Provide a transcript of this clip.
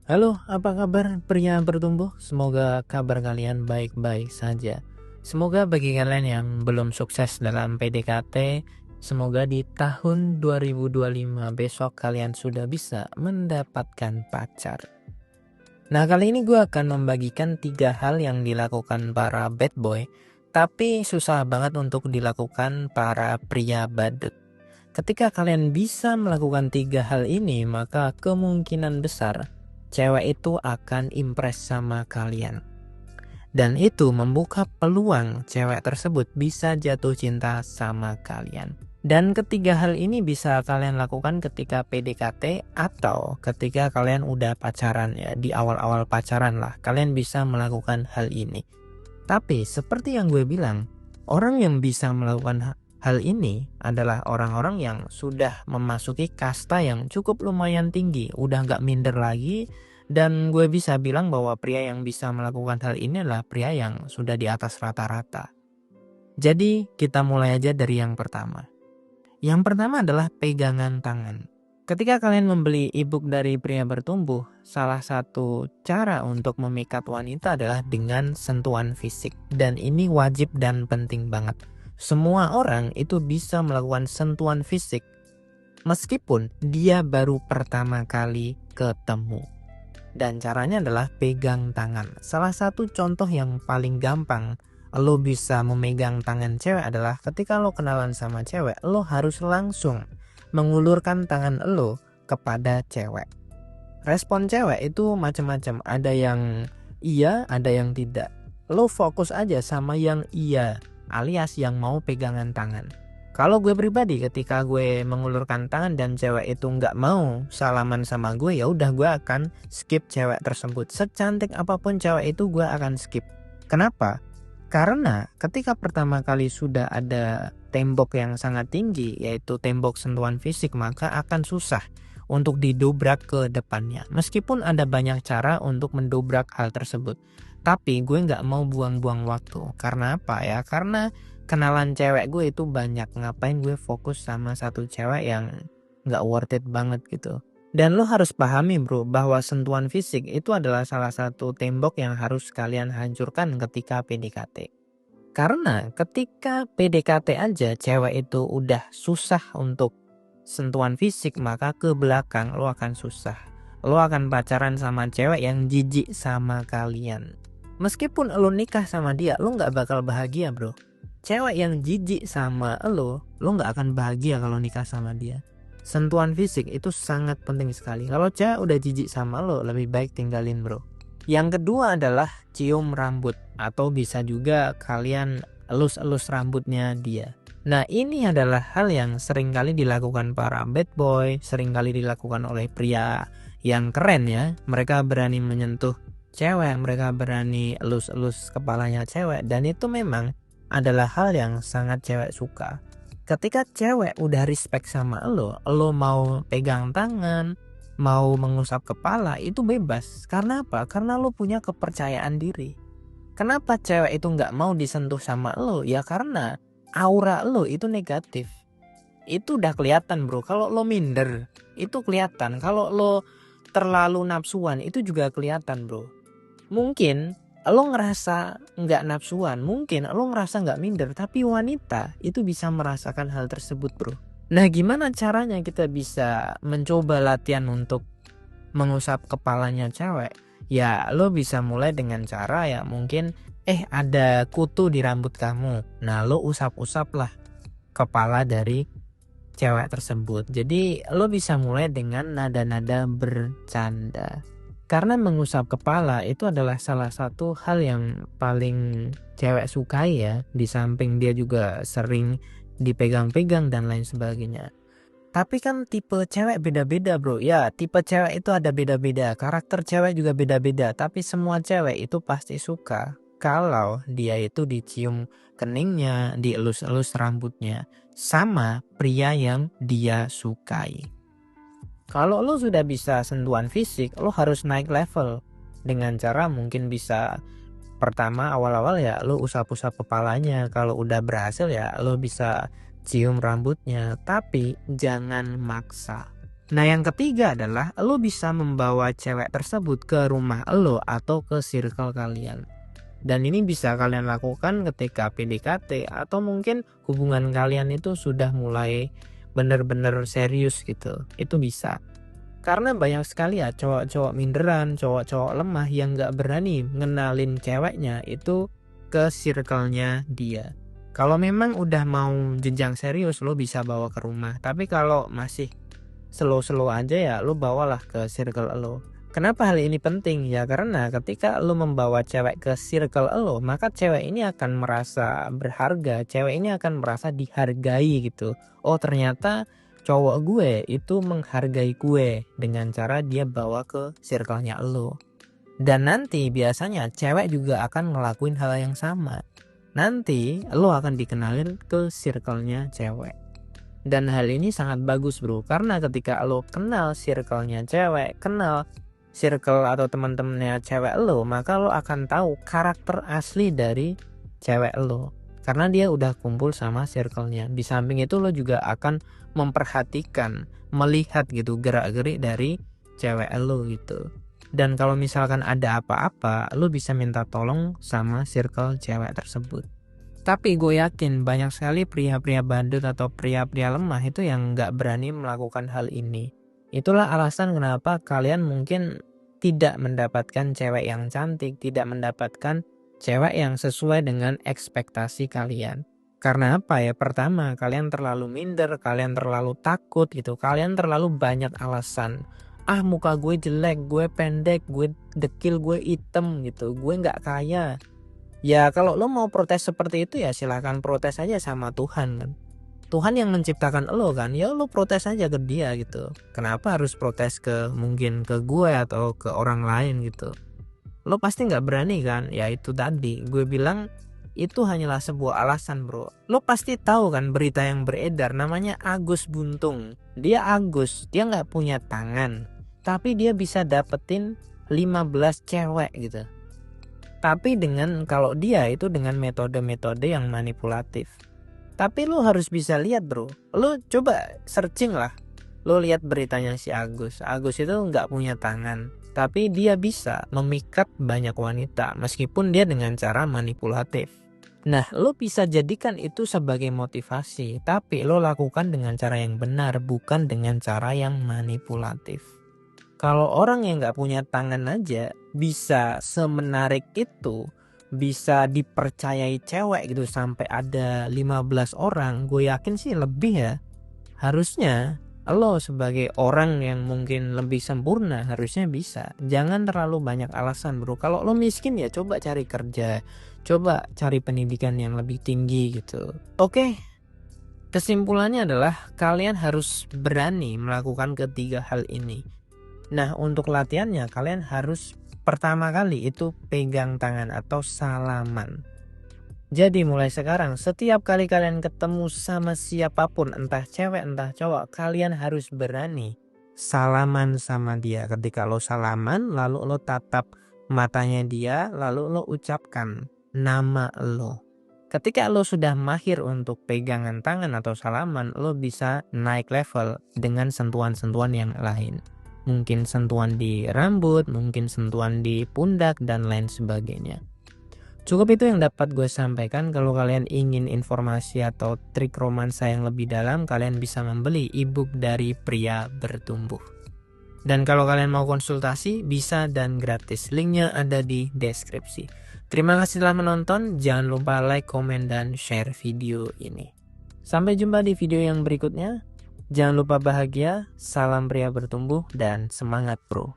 Halo, apa kabar pria bertumbuh? Semoga kabar kalian baik-baik saja. Semoga bagi kalian yang belum sukses dalam PDKT, semoga di tahun 2025 besok kalian sudah bisa mendapatkan pacar. Nah, kali ini gue akan membagikan 3 hal yang dilakukan para bad boy, tapi susah banget untuk dilakukan para pria badut. Ketika kalian bisa melakukan 3 hal ini, maka kemungkinan besar cewek itu akan impress sama kalian. Dan itu membuka peluang cewek tersebut bisa jatuh cinta sama kalian. Dan ketiga hal ini bisa kalian lakukan ketika PDKT atau ketika kalian udah pacaran ya. Di awal-awal pacaran lah kalian bisa melakukan hal ini. Tapi seperti yang gue bilang, orang yang bisa melakukan hal ini adalah orang-orang yang sudah memasuki kasta yang cukup lumayan tinggi, udah gak minder lagi. Dan gue bisa bilang bahwa pria yang bisa melakukan hal ini adalah pria yang sudah di atas rata-rata. Jadi kita mulai aja dari yang pertama. Yang pertama adalah pegangan tangan. Ketika kalian membeli e-book dari Pria Bertumbuh, salah satu cara untuk memikat wanita adalah dengan sentuhan fisik. Dan ini wajib dan penting banget. Semua orang itu bisa melakukan sentuhan fisik meskipun dia baru pertama kali ketemu. Dan caranya adalah pegang tangan. Salah satu contoh yang paling gampang lo bisa memegang tangan cewek adalah ketika lo kenalan sama cewek, lo harus langsung mengulurkan tangan lo kepada cewek. Respon cewek itu macam-macam, ada yang iya, ada yang tidak. Lo fokus aja sama yang iya, alias yang mau pegangan tangan. Kalau gue pribadi ketika gue mengulurkan tangan dan cewek itu nggak mau salaman sama gue, ya udah gue akan skip cewek tersebut. Secantik apapun cewek itu gue akan skip. Kenapa? Karena ketika pertama kali sudah ada tembok yang sangat tinggi, yaitu tembok sentuhan fisik, maka akan susah untuk didobrak ke depannya. Meskipun ada banyak cara untuk mendobrak hal tersebut, tapi gue nggak mau buang-buang waktu. Karena apa ya? Karena kenalan cewek gue itu banyak, ngapain gue fokus sama satu cewek yang nggak worth it banget gitu. Dan lo harus pahami bro, bahwa sentuhan fisik itu adalah salah satu tembok yang harus kalian hancurkan ketika PDKT. Karena ketika PDKT aja cewek itu udah susah untuk sentuhan fisik, maka ke belakang lo akan susah. Lo akan pacaran sama cewek yang jijik sama kalian. Meskipun lo nikah sama dia, lo gak bakal bahagia bro. Cewek yang jijik sama lo gak akan bahagia kalau nikah sama dia. Sentuhan fisik itu sangat penting sekali. Kalau cewek udah jijik sama lo, lebih baik tinggalin bro. Yang kedua adalah cium rambut, atau bisa juga kalian elus-elus rambutnya dia. Nah, ini adalah hal yang sering kali dilakukan para bad boy, sering kali dilakukan oleh pria yang keren ya. Mereka berani menyentuh cewek, mereka berani elus-elus kepalanya cewek, dan itu memang adalah hal yang sangat cewek suka. Ketika cewek udah respect sama lo mau pegang tangan, mau mengusap kepala, itu bebas. Karena apa? Karena lo punya kepercayaan diri. Kenapa cewek itu gak mau disentuh sama lo? Ya karena aura lo itu negatif. Itu udah kelihatan bro. Kalau lo minder, itu kelihatan. Kalau lo terlalu nafsuan, itu juga kelihatan bro. Mungkin lo ngerasa gak nafsuan, mungkin lo ngerasa gak minder, tapi wanita itu bisa merasakan hal tersebut bro. Nah, gimana caranya kita bisa mencoba latihan untuk mengusap kepalanya cewek? Ya, lo bisa mulai dengan cara ya mungkin ada kutu di rambut kamu. Nah, lo usap-usap lah kepala dari cewek tersebut. Jadi, lo bisa mulai dengan nada-nada bercanda. Karena mengusap kepala itu adalah salah satu hal yang paling cewek sukai ya. Di samping dia juga sering dipegang-pegang dan lain sebagainya. Tapi kan tipe cewek beda-beda bro. Ya, tipe cewek itu ada beda-beda. Karakter cewek juga beda-beda. Tapi semua cewek itu pasti suka kalau dia itu dicium keningnya, dielus-elus rambutnya sama pria yang dia sukai. Kalau lo sudah bisa sentuhan fisik, lo harus naik level. Dengan cara mungkin bisa pertama awal-awal ya lo usap-usap kepalanya. Kalau udah berhasil ya lo bisa cium rambutnya. Tapi jangan maksa. Nah, yang ketiga adalah lo bisa membawa cewek tersebut ke rumah lo atau ke circle kalian. Dan ini bisa kalian lakukan ketika PDKT atau mungkin hubungan kalian itu sudah mulai bener-bener serius gitu. Itu bisa. Karena banyak sekali ya cowok-cowok minderan, cowok-cowok lemah yang gak berani ngenalin ceweknya itu ke circle-nya dia. Kalau memang udah mau jenjang serius, lo bisa bawa ke rumah. Tapi kalau masih slow-slow aja ya, lo bawalah ke circle lo. Kenapa hal ini penting? Ya karena ketika lo membawa cewek ke circle lo, maka cewek ini akan merasa berharga, cewek ini akan merasa dihargai gitu. Oh, ternyata cowok gue itu menghargai gue dengan cara dia bawa ke circle-nya lo. Dan nanti biasanya cewek juga akan ngelakuin hal yang sama. Nanti lo akan dikenalin ke circle-nya cewek. Dan hal ini sangat bagus bro, karena ketika lo kenal circle-nya cewek, kenal circle atau teman-temannya cewek lo, maka lo akan tahu karakter asli dari cewek lo. Karena dia udah kumpul sama circle-nya. Di samping itu lo juga akan memperhatikan, melihat gitu gerak-gerik dari cewek lo gitu. Dan kalau misalkan ada apa-apa, lo bisa minta tolong sama circle cewek tersebut. Tapi gue yakin banyak sekali pria-pria bandut atau pria-pria lemah itu yang gak berani melakukan hal ini. Itulah alasan kenapa kalian mungkin tidak mendapatkan cewek yang cantik, tidak mendapatkan cewek yang sesuai dengan ekspektasi kalian. Karena apa ya? Pertama, kalian terlalu minder, kalian terlalu takut gitu, kalian terlalu banyak alasan. Ah, muka gue jelek, gue pendek, gue dekil, gue hitam gitu, gue gak kaya. Ya kalau lo mau protes seperti itu ya silahkan protes aja sama Tuhan kan. Tuhan yang menciptakan lo kan, ya lo protes aja ke dia gitu. Kenapa harus protes mungkin ke gue atau ke orang lain gitu. Lo pasti gak berani kan, ya itu tadi gue bilang itu hanyalah sebuah alasan bro. Lo pasti tahu kan berita yang beredar namanya Agus Buntung. Dia Agus, dia gak punya tangan, tapi dia bisa dapetin 15 cewek gitu. Tapi kalau dia itu dengan metode-metode yang manipulatif. Tapi lo harus bisa lihat bro. Lo coba searching lah. Lo lihat beritanya si Agus. Agus itu nggak punya tangan. Tapi dia bisa memikat banyak wanita. Meskipun dia dengan cara manipulatif. Nah lo bisa jadikan itu sebagai motivasi. Tapi lo lakukan dengan cara yang benar. Bukan dengan cara yang manipulatif. Kalau orang yang gak punya tangan aja bisa semenarik itu, bisa dipercayai cewek gitu sampai ada 15 orang, gue yakin sih lebih ya. Harusnya lo sebagai orang yang mungkin lebih sempurna harusnya bisa. Jangan terlalu banyak alasan bro. Kalau lo miskin ya coba cari kerja, coba cari pendidikan yang lebih tinggi gitu. Oke, kesimpulannya adalah kalian harus berani melakukan ketiga hal ini. Nah untuk latihannya kalian harus pertama kali itu pegang tangan atau salaman. Jadi mulai sekarang setiap kali kalian ketemu sama siapapun, entah cewek entah cowok, kalian harus berani salaman sama dia. Ketika lo salaman lalu lo tatap matanya dia, lalu lo ucapkan nama lo. Ketika lo sudah mahir untuk pegangan tangan atau salaman, lo bisa naik level dengan sentuhan-sentuhan yang lain. Mungkin sentuhan di rambut, mungkin sentuhan di pundak, dan lain sebagainya. Cukup itu yang dapat gue sampaikan. Kalau kalian ingin informasi atau trik romansa yang lebih dalam, kalian bisa membeli ebook dari Pria Bertumbuh. Dan kalau kalian mau konsultasi, bisa dan gratis. Linknya ada di deskripsi. Terima kasih telah menonton. Jangan lupa like, komen, dan share video ini. Sampai jumpa di video yang berikutnya. Jangan lupa bahagia, salam pria bertumbuh, dan semangat bro.